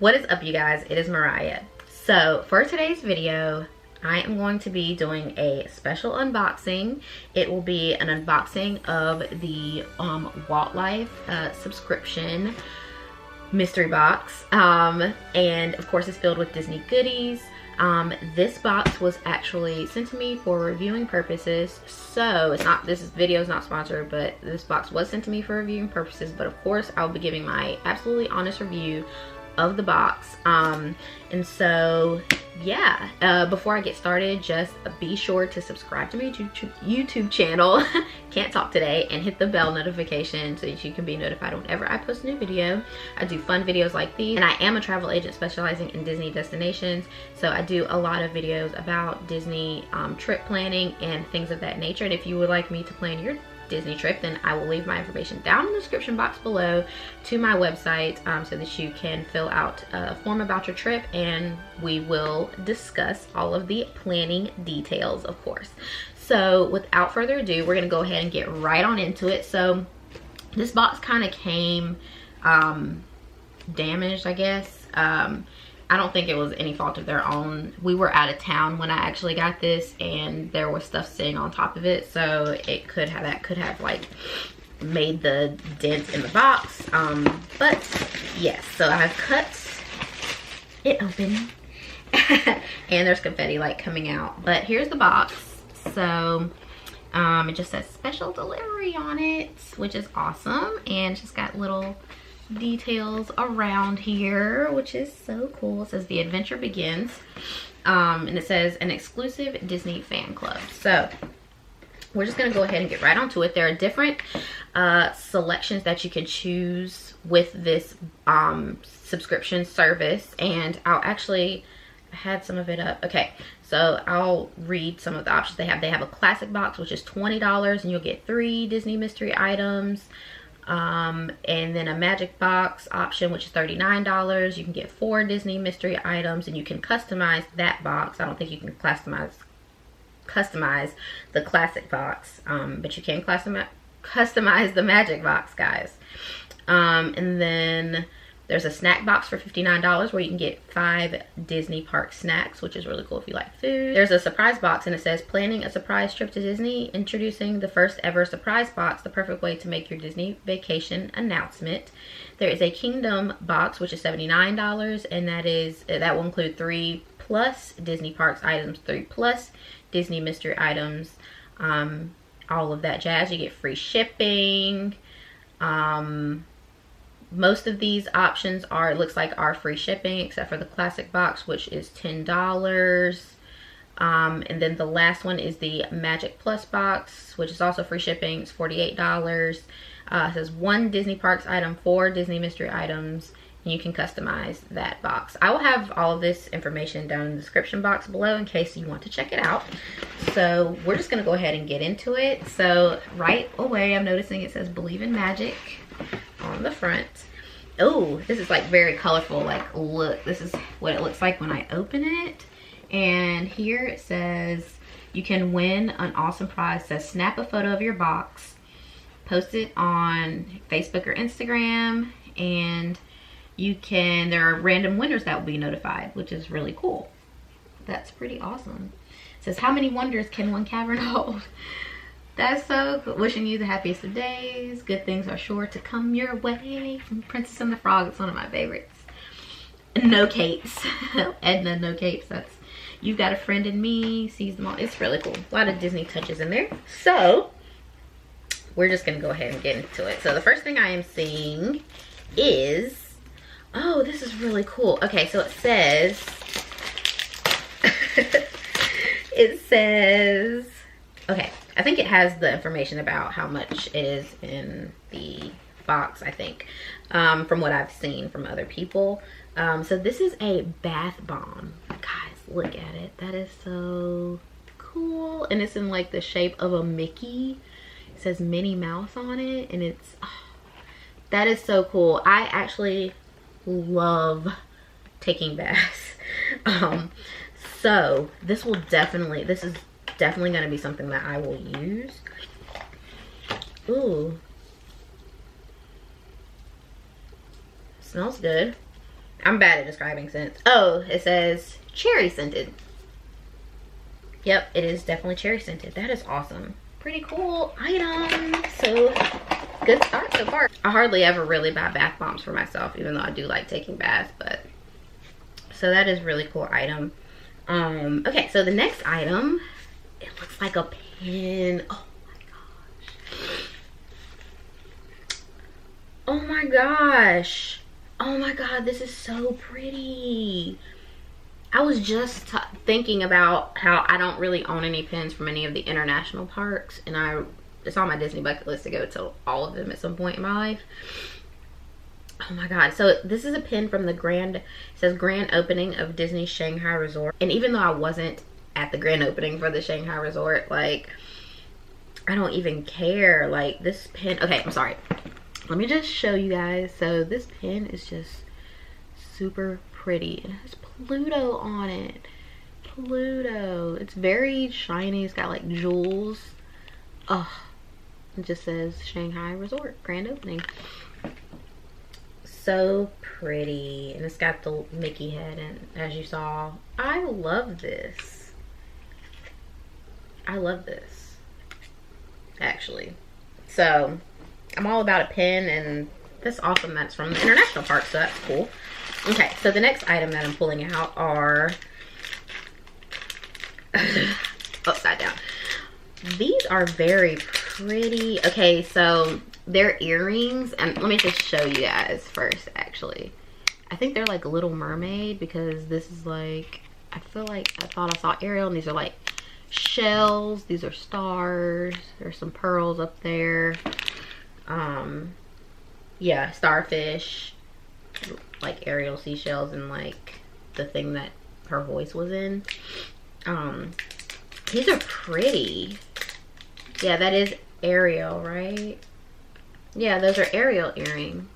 What is up, you guys? It is Mariah. So for today's video, I am going to be doing a special unboxing. It will be an unboxing of the Walt Life subscription mystery box, and of course it's filled with Disney goodies. This box was actually sent to me for reviewing purposes, so it's not, this video is not sponsored, but this box was sent to me for reviewing purposes. But of course I'll be giving my absolutely honest review of the box. And so yeah, before I get started, just be sure to subscribe to my YouTube channel Can't Talk Today, and hit the bell notification so that you can be notified whenever I post a new video. I do fun videos like these, and I am a travel agent specializing in Disney destinations, so I do a lot of videos about Disney trip planning and things of that nature. And if you would like me to plan your Disney trip, then I will leave my information down in the description box below to my website, so that you can fill out a form about your trip, and we will discuss all of the planning details, of course. So without further ado, we're gonna go ahead and get right on into it. So this box kind of came damaged, I guess. I don't think it was any fault of their own. We were out of town when I actually got this, and there was stuff sitting on top of it, so it could have, that could have like made the dent in the box. But yes, so I've cut it open and there's confetti like coming out. But here's the box. So it just says special delivery on it, which is awesome, and it's just got little details around here, which is so cool. It says the adventure begins, and it says an exclusive Disney fan club. So we're just gonna go ahead and get right onto it. There are different selections that you can choose with this subscription service, and I'll actually, I had some of it up. Okay, so I'll read some of the options they have. They have a classic box, which is $20, and you'll get 3 Disney mystery items. And then a magic box option, which is $39. You can get 4 Disney mystery items, and you can customize that box. I don't think you can customize the classic box, but you can customize the magic box, guys. And then there's a snack box for $59 where you can get 5 Disney park snacks, which is really cool if you like food. There's a surprise box, and it says planning a surprise trip to Disney, introducing the first ever surprise box, the perfect way to make your Disney vacation announcement. There is a kingdom box, which is $79, and that will include 3 plus Disney parks items, 3 plus Disney mystery items, all of that jazz. You get free shipping. Most of these options are, it looks like, are free shipping, except for the classic box, which is $10. And then the last one is the Magic Plus box, which is also free shipping. It's $48. It says 1 Disney Parks item, 4 Disney mystery items, and you can customize that box. I will have all of this information down in the description box below in case you want to check it out. So we're just gonna go ahead and get into it. So right away, I'm noticing it says Believe in Magic on the front. Oh, this is like very colorful. Like, look, this is what it looks like when I open it. And here it says you can win an awesome prize. It says snap a photo of your box, post it on Facebook or Instagram, and you can, there are random winners that will be notified, which is really cool. That's pretty awesome. It says, how many wonders can one cavern hold? That's so cool. Wishing you the happiest of days. Good things are sure to come your way. From Princess and the Frog. It's one of my favorites. No capes. Edna, no capes. That's You've Got a Friend in Me. Sees them all. It's really cool. A lot of Disney touches in there. So we're just going to go ahead and get into it. So the first thing I am seeing is, oh, this is really cool. Okay, so it says, it says, okay, I think it has the information about how much it is in the box, I think, from what I've seen from other people. So this is a bath bomb. Guys, look at it. That is so cool. And it's in like the shape of a Mickey. It says Minnie Mouse on it, and it's, oh, that is so cool. I actually love taking baths. So this is definitely going to be something that I will use. Ooh, smells good. I'm bad at describing scents. Oh, it says cherry scented. Yep, it is definitely cherry scented. That is awesome. Pretty cool item. So good start so far. I hardly ever really buy bath bombs for myself, even though I do like taking baths, but so that is really cool item. Okay, so the next item, it looks like a pen. Oh my gosh. Oh my gosh. Oh my god, this is so pretty. I was just thinking about how I don't really own any pins from any of the international parks, and it's on my Disney bucket list to go to all of them at some point in my life. Oh my god. So this is a pin from the it says grand opening of Disney Shanghai Resort. And even though I wasn't at the grand opening for the Shanghai Resort, like, I don't even care. Like, this pin, okay, I'm sorry. Let me just show you guys. So this pin is just super pretty. It has Pluto on it. Pluto. It's very shiny. It's got like jewels. Oh, it just says Shanghai Resort grand opening. So pretty. And it's got the Mickey head, and as you saw, I love this. I love this, actually. So I'm all about a pin, and that's awesome that it's from the international park, so that's cool. Okay, so the next item that I'm pulling out are upside down. These are very pretty. Okay, so they're earrings, and let me just show you guys first, actually. I think they're like Little Mermaid, because this is like, I feel like I thought I saw Ariel, and these are like shells. These are stars. There's some pearls up there. Yeah, starfish, like Ariel seashells, and like the thing that her voice was in. These are pretty. Yeah, that is Ariel, right? Yeah, those are Ariel earrings.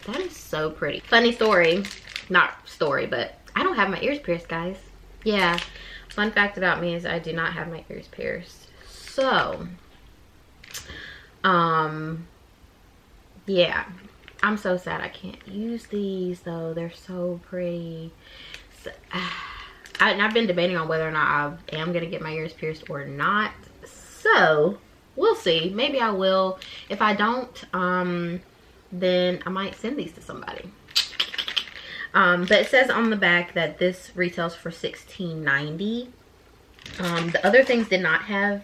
That is so pretty. Funny story, not story, but I don't have my ears pierced, guys. Yeah, fun fact about me is I do not have my ears pierced. So, yeah, I'm so sad I can't use these though. They're so pretty. So, I've been debating on whether or not I am gonna get my ears pierced or not. So we'll see. Maybe I will. If I don't, then I might send these to somebody. But it says on the back that this retails for $16.90. The other things did not have,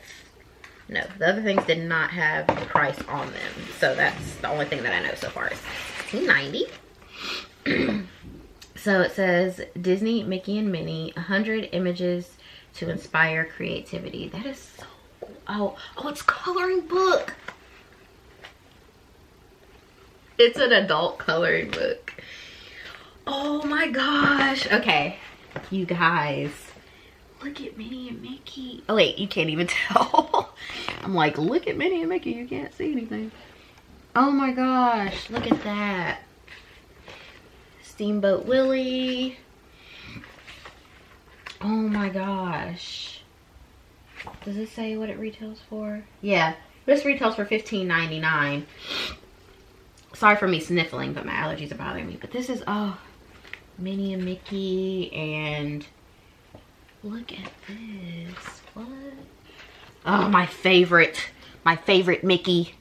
no, the other things did not have the price on them. So that's the only thing that I know so far is $16.90. So it says Disney, Mickey and Minnie, 100 images to inspire creativity. That is so cool. Oh, it's coloring book. It's an adult coloring book. Oh my gosh. Okay, you guys, look at Minnie and Mickey. Oh wait, you can't even tell. I'm like, look at Minnie and Mickey. You can't see anything. Oh my gosh, look at that. Steamboat Willie. Oh my gosh. Does it say what it retails for? Yeah, this retails for $15.99. Sorry for me sniffling, but my allergies are bothering me. But this is, oh, Minnie and Mickey, and look at this. What? Oh, my favorite Mickey.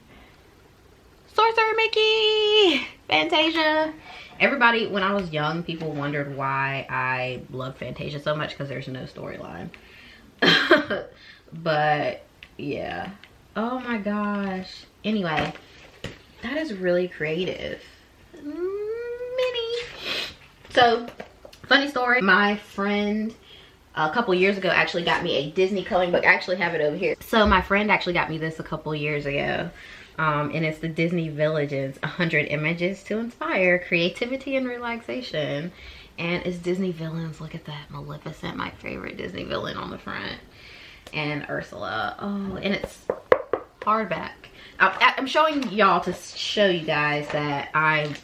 Sorcerer Mickey! Fantasia. Everybody, when I was young, people wondered why I love Fantasia so much, because there's no storyline. But yeah, oh my gosh. Anyway, that is really creative. Minnie. So, funny story, my friend a couple years ago actually got me a Disney coloring book. I actually have it over here. So my friend actually got me this a couple years ago. And it's the Disney Villages, 100 images to inspire creativity and relaxation. And it's Disney villains. Look at that, Maleficent, my favorite Disney villain, on the front, and Ursula. Oh, and it's hardback. I'm showing y'all to show you guys that I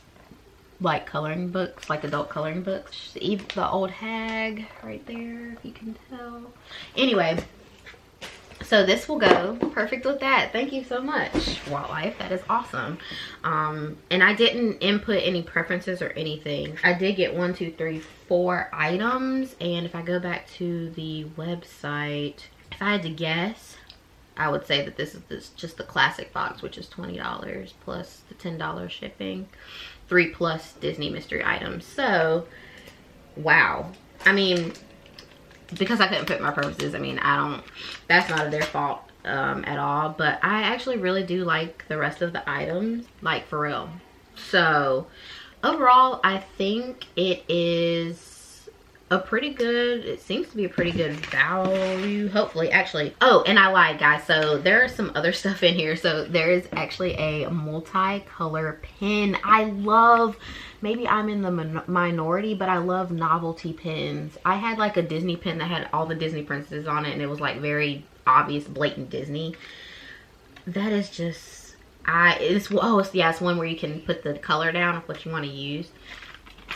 like coloring books, like adult coloring books. Even the old hag right there, if you can tell. Anyway, So this will go perfect with that. Thank you so much, Walt Life. That is awesome. And I didn't input any preferences or anything. I did get 1, 2, 3, 4 items. And if I go back to the website, if I had to guess, I would say that this is just the classic box, which is $20 plus the $10 shipping. 3+ Disney mystery items. So, wow. I mean, because I couldn't put my preferences, I mean, that's not their fault at all. But I actually really do like the rest of the items, like for real. So overall, I think it is a pretty good, it seems to be a pretty good value, hopefully. Actually, oh, and I lied, guys. So there is some other stuff in here. So there is actually a multicolor pen. I love, maybe I'm in the minority, but I love novelty pens. I had like a Disney pen that had all the Disney princesses on it, and it was like very obvious, blatant Disney. That is just, it's one where you can put the color down of what you want to use.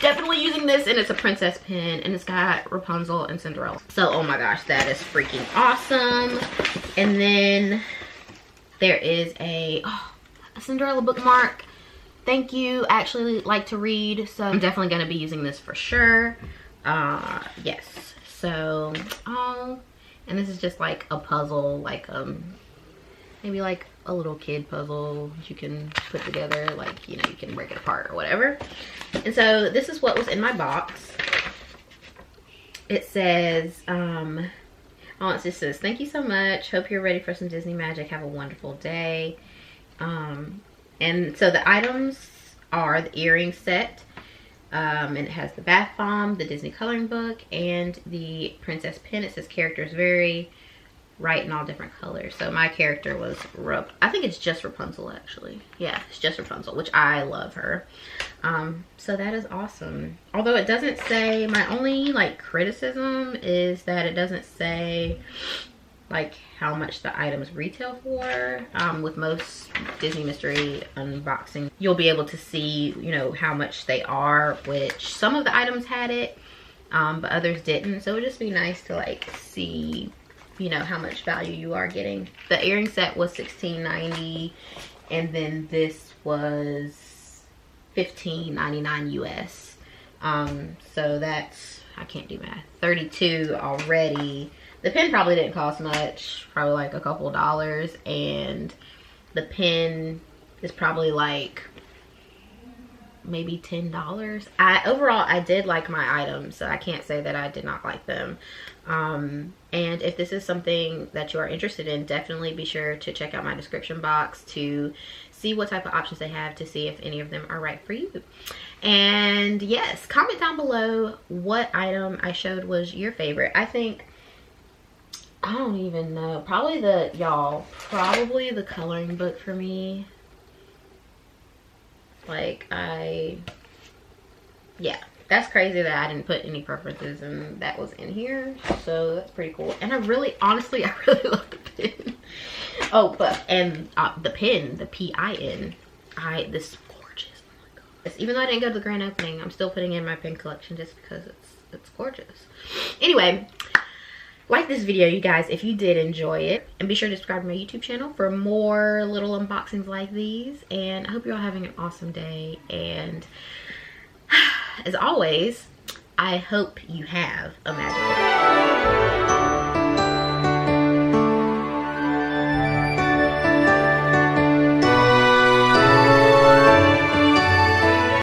Definitely using this, and it's a princess pen, and it's got Rapunzel and Cinderella. So, oh my gosh, that is freaking awesome. And then there is a Cinderella bookmark. Thank you. I actually like to read, so I'm definitely going to be using this for sure. Yes. So, and this is just like a puzzle, like maybe like a little kid puzzle you can put together, like, you know, you can break it apart or whatever. And so this is what was in my box. It says, it just says, thank you so much. Hope you're ready for some Disney magic. Have a wonderful day. And so the items are the earring set. And it has the bath bomb, the Disney coloring book, and the princess pen. It says characters vary, write in all different colors. So my character was I think it's just Rapunzel, actually. Yeah, it's just Rapunzel, which I love her. So that is awesome. Although it doesn't say, my only like criticism is that it doesn't say like how much the items retail for. With most Disney mystery unboxing, you'll be able to see, you know, how much they are, which some of the items had it, but others didn't. So it would just be nice to like see, you know, how much value you are getting. The earring set was $16.90, and then this was $15.99 US. So that's, I can't do math, 32 already. The pen probably didn't cost much, probably like a couple dollars, and the pen is probably like maybe $10. Overall, I did like my items, so I can't say that I did not like them. And if this is something that you are interested in, definitely be sure to check out my description box to see what type of options they have, to see if any of them are right for you. And yes, comment down below what item I showed was your favorite. I think, I don't even know, probably the coloring book for me. Like, yeah, that's crazy that I didn't put any preferences and that was in here. So that's pretty cool. And I really, honestly, I really love the pen. Oh, but, and the pen, the PIN, this is gorgeous. Oh my gosh. Even though I didn't go to the grand opening, I'm still putting in my pen collection just because it's gorgeous. Anyway, like this video, you guys, if you did enjoy it, and be sure to subscribe to my YouTube channel for more little unboxings like these. And I hope you're all having an awesome day, and as always, I hope you have a magical day.